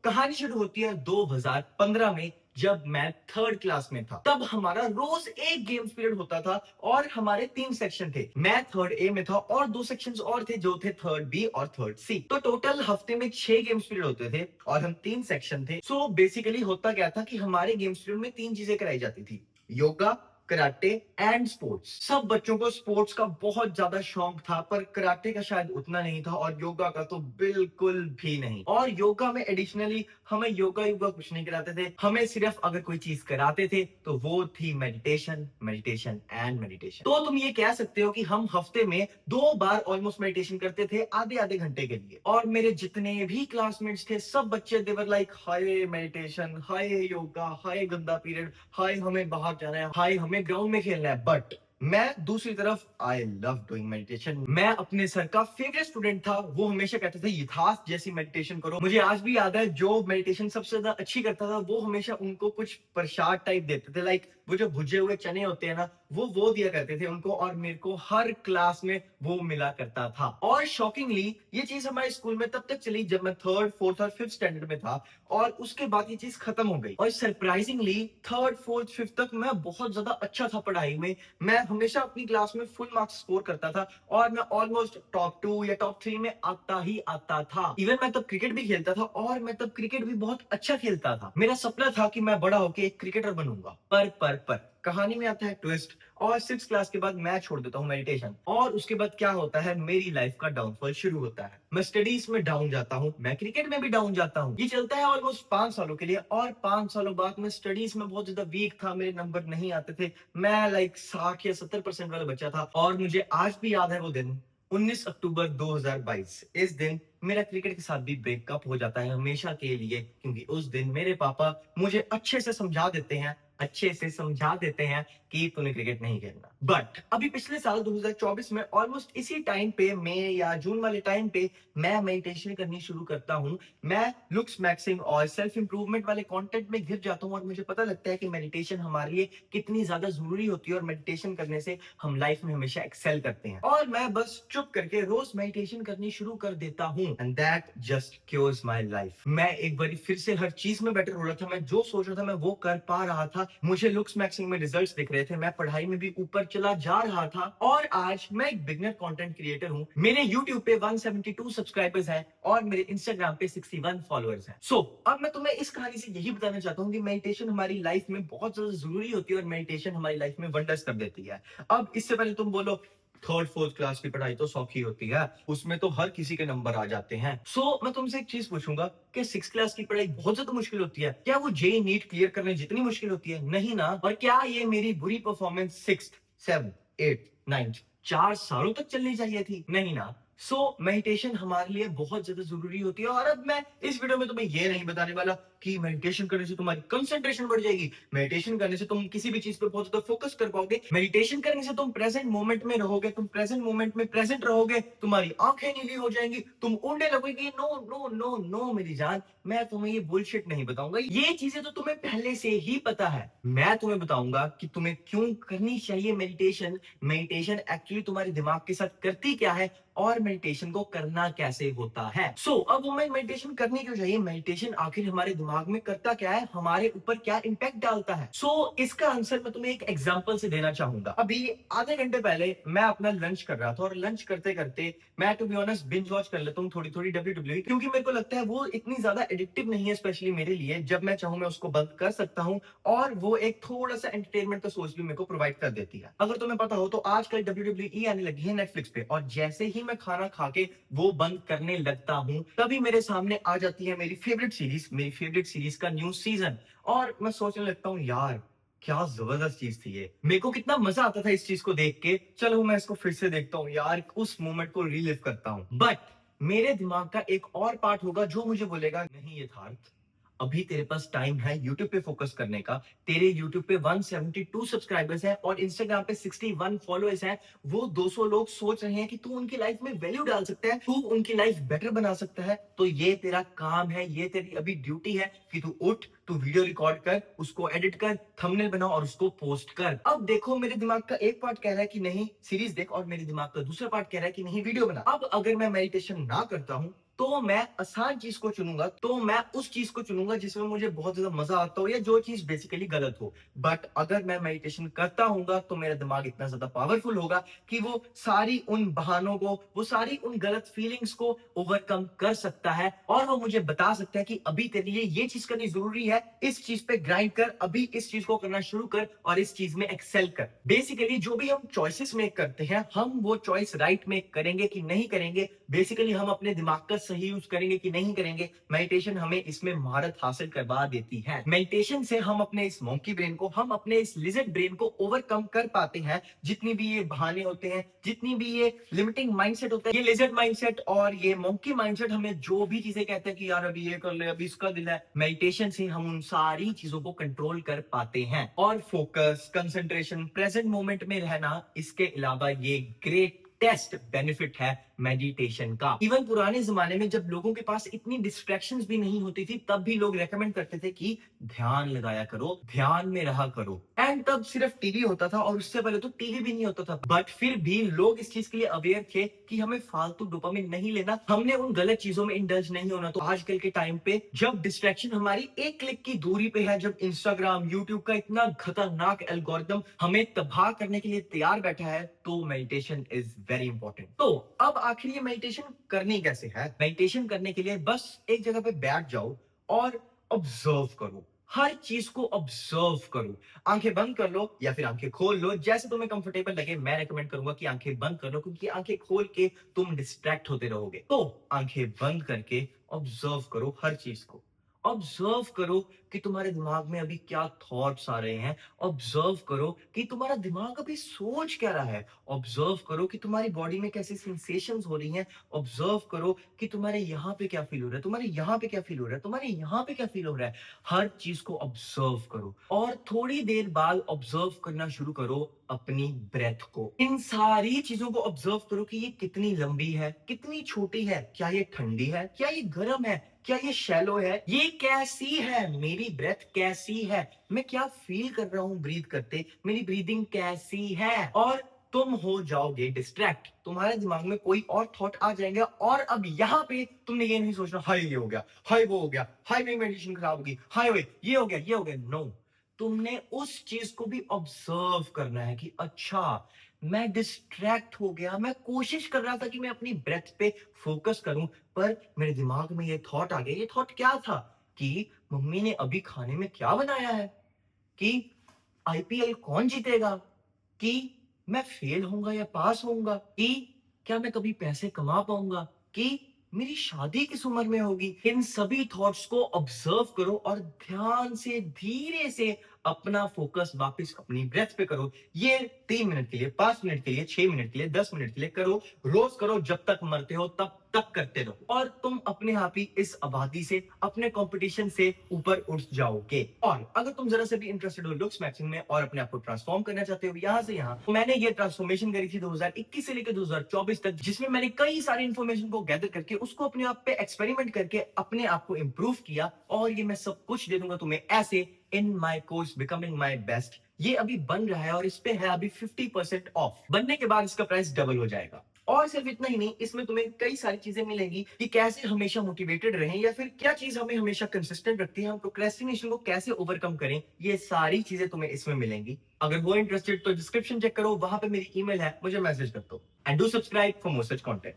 कहानी शुरू होती है 2015 में, जब मैं थर्ड क्लास में था। तब हमारा रोज एक गेम्स पीरियड होता था और हमारे 3 सेक्शन थे। मैं थर्ड ए में था और 2 सेक्शंस और थे जो थे थर्ड बी और थर्ड सी। तो टोटल हफ्ते में 6 गेम्स पीरियड होते थे और हम 3 सेक्शन थे। सो बेसिकली होता क्या था कि हमारे गेम्स पीरियड में 3 चीजें कराई जाती थी: योगा, कराटे एंड स्पोर्ट्स। सब बच्चों को स्पोर्ट्स का बहुत ज्यादा शौक था, पर कराटे का शायद उतना नहीं था और योगा का तो बिल्कुल भी नहीं। और योगा में एडिशनली हमें योगा योगा कुछ नहीं कराते थे। हमें सिर्फ अगर कोई चीज कराते थे तो वो थी मेडिटेशन, मेडिटेशन एंड मेडिटेशन। तो तुम ये कह सकते हो कि हम हफ्ते में 2 बार ऑलमोस्ट मेडिटेशन करते थे, आधे आधे घंटे के लिए। और मेरे जितने भी क्लासमेट्स थे सब बच्चे देवर लाइक, हाय मेडिटेशन, हाय योगा, हाय गंदा पीरियड, हाय हमें बाहर जाना है, हाय हमें ग्राउंड में खेलना है। बट मैं दूसरी तरफ आई लव डूइंग मेडिटेशन। मैं अपने सर का फेवरेट स्टूडेंट था। वो हमेशा कहते थे यथार्थ जैसी मेडिटेशन करो। मुझे आज भी याद है जो मेडिटेशन सबसे ज्यादा अच्छी करता था वो हमेशा उनको कुछ प्रसाद टाइप देते थे, लाइक वो जो भुजे हुए चने होते हैं ना, वो दिया करते थे उनको। और मेरे को हर क्लास में वो मिला करता था। और शॉकिंगली ये चीज हमारे स्कूल में तब तक चली जब मैं थर्ड, फोर्थ और फिफ्थ स्टैंडर्ड में था, और उसके बाद ये चीज खत्म हो गई। और सरप्राइजिंगली थर्ड, फोर्थ, फिफ्थ तक मैं बहुत ज्यादा अच्छा था पढ़ाई में। मैं हमेशा अपनी क्लास में फुल मार्क्स स्कोर करता था और मैं ऑलमोस्ट टॉप 2 या टॉप 3 में आता ही आता था। इवन मैं तब क्रिकेट भी खेलता था और मैं तब क्रिकेट भी बहुत अच्छा खेलता था। मेरा सपना था कि मैं बड़ा होकर एक क्रिकेटर बनूंगा। पर कहानी में आता है ट्विस्ट, और 6 क्लास के बाद मैं छोड़ देता हूँ मेडिटेशन। और उसके बाद क्या होता है, मेरी लाइफ का डाउनफॉल शुरू होता है। मैं स्टडीज में डाउन जाता हूँ, मैं क्रिकेट में भी डाउन जाता हूँ। ये चलता है ऑलमोस्ट 5 सालों के लिए। और 5 सालों बाद मैं स्टडीज में बहुत ज्यादा वीक था, मेरे नंबर नहीं आते थे। मैं लाइक 60 या 70% वाला बच्चा था। और मुझे आज भी याद है वो दिन, 19 अक्टूबर 2022। इस दिन मेरा क्रिकेट के साथ भी ब्रेकअप हो जाता है हमेशा के लिए, क्योंकि उस दिन मेरे पापा मुझे अच्छे से समझा देते हैं कि तूने क्रिकेट नहीं खेलना। बट अभी पिछले साल 2024 में ऑलमोस्ट इसी टाइम पे, मई या जून वाले टाइम पे, मैं मेडिटेशन करनी शुरू करता हूँ। मैं लुक्स मैक्सिंग और सेल्फ इंप्रूवमेंट वाले कंटेंट में घिर जाता हूँ और मुझे पता लगता है कि मेडिटेशन हमारे लिए कितनी ज्यादा जरूरी होती है और मेडिटेशन करने से हम लाइफ में हमेशा एक्सेल करते हैं। और मैं बस चुप करके रोज मेडिटेशन करनी शुरू कर देता हूँ, and that just cures my life. मैं एक बार फिर से हर चीज में बेटर हो रहा था। मैं जो सोच रहा था मैं वो कर पा रहा था। मुझे लुक्स मैक्सिंग में रिजल्ट्स दिख रहे थे, मैं पढ़ाई में भी ऊपर चला जा रहा था। और आज मैं एक बिगनर कंटेंट क्रिएटर हूँ। मेरे YouTube पे 172 सब्सक्राइबर्स हैं और मेरे Instagram पे 61 फॉलोअर्स हैं। सो अब मैं तुम्हें इस कहानी से यही बताना चाहता हूँ कि मेडिटेशन हमारी लाइफ में बहुत ज्यादा जरूरी होती है और मेडिटेशन हमारी लाइफ में वंडर्स कर देती है। अब इससे पहले तुम बोलो थर्ड फोर्थ क्लास की पढ़ाई तो सौखी होती है, उसमें तो हर किसी के नंबर आ जाते हैं। मैं तुमसे एक चीज पूछूंगा कि 6 क्लास की पढ़ाई बहुत ज्यादा मुश्किल होती है? क्या वो जेई नीट क्लियर करने जितनी मुश्किल होती है? नहीं ना। और क्या ये मेरी बुरी performance 6th, 7th, 8th, 9th 4 सालों तक चलनी चाहिए थी? नहीं ना। मेडिटेशन हमारे लिए बहुत ज्यादा जरूरी होती है। और अब मैं इस वीडियो में तुम्हें ये नहीं बताने वाला कि मेडिटेशन करने से तुम्हारी कंसंट्रेशन बढ़ जाएगी, मेडिटेशन करने से तुम किसी भी चीज पर बहुत ज्यादा फोकस कर पाओगे, मेडिटेशन करने से तुम प्रेजेंट मोमेंट में रहोगे, तुम प्रेजेंट मोमेंट में प्रेजेंट रहोगे, तुम्हारी आंखें नीली हो जाएंगी, तुम उड़ने लगोगे। नो नो नो नो मेरी जान, मैं तुम्हें ये बुलशिट नहीं बताऊंगा। ये चीजें तो तुम्हें पहले से ही पता है। मैं तुम्हें बताऊंगा कि तुम्हें क्यों करनी चाहिए मेडिटेशन, मेडिटेशन एक्चुअली तुम्हारे दिमाग के साथ करती क्या है और मेडिटेशन को करना कैसे होता है। अब हमें मेडिटेशन करनी क्यों चाहिए, मेडिटेशन आखिर हमारे दिमाग में करता क्या है, हमारे ऊपर क्या इंपैक्ट डालता है। इसका आंसर मैं तुम्हें एक एग्जांपल से देना चाहूंगा। अभी आधे घंटे पहले मैं अपना लंच कर रहा था और लंच करते करते मैं to be honest binge watch कर लेता हूँ थोड़ी थोड़ी WWE, क्योंकि मेरे को लगता है वो इतनी ज्यादा एडिक्टिव नहीं है, स्पेशली मेरे लिए। जब मैं चाहूं मैं उसको बंद कर सकता हूँ और वो एक थोड़ा सा एंटरटेनमेंट का सोर्स भी मेरे को प्रोवाइड कर देती है। अगर तुम्हें पता हो तो आजकल WWE आने लगी है नेटफ्लिक्स पे, और जैसे ही मैं खाना खा के वो बंद करने लगता हूँ तभी मेरे सामने आ जाती है मेरी फेवरेट सीरीज का न्यू सीजन। और मैं सोचने लगता हूँ यार क्या जबरदस्त चीज थी ये, मेरे को कितना मजा आता था इस चीज को देख के। चलो मैं इसको फिर से देखता हूँ यार, उस मोमेंट को रिलीव करता हूँ। बट मेरे दिमाग का एक और पार्ट होगा जो मुझे बोलेगा नहीं यथार्थ, अभी तेरे पास टाइम है यूट्यूब पे फोकस करने का। तेरे यूट्यूब पे 172 सब्सक्राइबर्स हैं और इंस्टाग्राम पे 61 फॉलोअर्स हैं। वो 200 लोग सोच रहे हैं कि तू उनकी लाइफ में वैल्यू डाल सकता है, तू उनकी लाइफ बेटर बना सकता है। तो ये तेरा काम है, ये तेरी अभी ड्यूटी है कि तू उठ, तू वीडियो रिकॉर्ड कर, उसको एडिट कर, थंबनेल बना और उसको पोस्ट कर। अब देखो मेरे दिमाग का एक पार्ट कह रहा है कि नहीं सीरीज देख, और मेरे दिमाग का दूसरा पार्ट कह रहा है कि नहीं वीडियो बना। अब अगर मैं मेडिटेशन ना करता हूं तो मैं आसान चीज को चुनूंगा, तो मैं उस चीज को चुनूंगा जिसमें मुझे बहुत ज्यादा मजा आता हो या जो चीज बेसिकली गलत हो। बट अगर मैं मेडिटेशन करता हूँ तो मेरा दिमाग इतना ज्यादा पावरफुल होगा कि वो सारी उन बहानों को, वो सारी उन गलत फीलिंग्स को ओवरकम कर सकता है और वो मुझे बता सकता है कि अभी तेरे लिए ये चीज करनी जरूरी है, इस चीज पे ग्राइंड कर, अभी इस चीज को करना शुरू कर और इस चीज में एक्सेल कर। बेसिकली जो भी हम चॉइसेस मेक करते हैं, हम वो चॉइस राइट मेक करेंगे कि नहीं करेंगे, बेसिकली हम अपने दिमाग का सही यूज करेंगे कि नहीं करेंगे, मेडिटेशन हमें इसमें महारत हासिल करवा देती है। मेडिटेशन से हम अपने इस मंकी ब्रेन को, हम अपने इस लिजर्ड ब्रेन को ओवरकम कर पाते हैं। जितनी भी ये बहाने होते हैं, जितनी भी ये लिमिटिंग माइंडसेट होता है, ये लिजर्ड माइंडसेट और ये मंकी माइंडसेट हमें जो भी चीजें कहते हैं कि यार अभी ये कर ले, अभी इसका दिल है, मेडिटेशन से हम उन सारी चीजों को कंट्रोल कर पाते हैं। और फोकस, कंसंट्रेशन, प्रेजेंट मोमेंट में रहना, इसके अलावा ये ग्रेट टेस्ट बेनिफिट है मेडिटेशन का। इवन पुराने जमाने में जब लोगों के पास इतनी डिस्ट्रैक्शंस भी नहीं होती थी, तब भी लोग रेकमेंड करते थे कि ध्यान लगाया करो, ध्यान में रहा करो। एंड तब सिर्फ टीवी होता था और उससे पहले तो टीवी भी नहीं होता था, बट फिर भी लोग इस चीज के लिए अवेयर थे कि हमें फालतू डोपामिन नहीं लेना, हमने उन गलत चीजों में इंडल्ज नहीं होना। तो आजकल के टाइम पे जब डिस्ट्रैक्शन हमारी एक क्लिक की दूरी पे है, जब इंस्टाग्राम, यूट्यूब का इतना खतरनाक एल्गोरिथम हमें तबाह करने के लिए तैयार बैठा है, तो मेडिटेशन इज वेरी इंपॉर्टेंट। तो अब आखिर ये मेडिटेशन करनी कैसे है? मेडिटेशन करने के लिए बस एक जगह पे बैठ जाओ और ऑब्जर्व करो, हर चीज को ऑब्जर्व करो। आंखें बंद कर लो या फिर आंखें खोल लो, जैसे तुम्हें कंफर्टेबल लगे। मैं रेकमेंड करूंगा कि आंखें बंद कर लो, क्योंकि आंखें खोल के तुम डिस्ट्रैक्ट होते रहोगे। तो आंखें बंद करके ऑब्जर्व करो हर चीज को। ऑब्जर्व करो कि तुम्हारे दिमाग में अभी क्या थॉट्स आ रहे हैं। ऑब्जर्व करो कि तुम्हारा दिमाग अभी सोच क्या रहा है। ऑब्जर्व करो कि तुम्हारी बॉडी में कैसी सेंसेशंस हो रही हैं। ऑब्जर्व करो कि तुम्हारे यहाँ पे क्या फील हो रहा है, तुम्हारे यहाँ पे क्या फील हो रहा है, तुम्हारे यहाँ पे क्या फील हो रहा है। हर चीज को ऑब्जर्व करो और थोड़ी देर बाद ऑब्जर्व करना शुरू करो अपनी ब्रेथ को। इन सारी चीजों को ऑब्जर्व करो कि ये कितनी लंबी है, कितनी छोटी है, क्या ये ठंडी है, क्या ये गर्म है, क्या ये शैलो है, ये कैसी है, मेरी ब्रेथ कैसी है, मैं क्या फील कर रहा हूं ब्रीथ करते, मेरी ब्रीदिंग कैसी है। और तुम हो जाओगे डिस्ट्रैक्ट, तुम्हारे दिमाग में कोई और थॉट आ जाएगा और अब यहाँ पे तुमने ये नहीं सोचना हाय ये हो गया, हाय वो हो गया, हाय मेरी मेडिटेशन खराब होगी, हाय वे ये हो गया, ये हो गया। नो, तुमने उस चीज को भी ऑब्जर्व करना है कि अच्छा मैं डिस्ट्रैक्ट हो गया, मैं कोशिश कर रहा था कि मैं अपनी ब्रेथ पे फोकस करूं, पर मेरे दिमाग में ये थॉट आ गया। ये थॉट क्या था कि मम्मी ने अभी खाने में क्या बनाया है, कि आईपीएल कौन जीतेगा, कि मैं फेल होऊंगा या पास होऊंगा, कि क्या मैं कभी पैसे कमा पाऊंगा, कि मेरी शादी किस उम्र में होगी। इन सभी थॉट्स को ऑब्जर्व करो और ध्यान से धीरे से अपना फोकस वापस अपनी ब्रेथ पे करो। ये 3 मिनट के लिए, 5 मिनट के लिए, 6 मिनट के लिए, 10 मिनट के लिए करो। रोज करो, जब तक मरते हो तब तक करते रहो और तुम अपने आप ही इस आबादी से, अपने कंपटीशन से ऊपर उठ जाओगे। और अगर तुम जरा से भी इंटरेस्टेड हो लुक्स मैक्सिंग में और अपने आप को ट्रांसफॉर्म करना चाहते हो यहाँ से यहाँ, तो मैंने ये ट्रांसफॉर्मेशन करी थी 2021 से लेकर 2024 तक, जिसमें मैंने कई सारी इंफॉर्मेशन को गैदर करके उसको अपने आप पे एक्सपेरिमेंट करके अपने आप को इंप्रूव किया। और ये मैं सब कुछ दे दूंगा तुम्हें ऐसे in my course becoming my best. ये अभी बन रहा है और इस पे है अभी 50% ऑफ। बनने के बाद इसका प्राइस डबल हो जाएगा। और सिर्फ इतना ही नहीं, इसमें तुम्हें कई सारी चीजें मिलेंगी कि कैसे हमेशा मोटिवेटेड रहें या फिर क्या चीज हमें हमेशा कंसिस्टेंट रखती है, हम प्रोक्रेस्टिनेशन को कैसे ओवरकम करें, ये सारी चीजें तुम्हें इसमें मिलेंगी। अगर वो इंटरेस्टेड तो डिस्क्रिप्शन चेक करो, वहां पे मेरी ईमेल है, मुझे मैसेज कर दो। And do subscribe for more such content.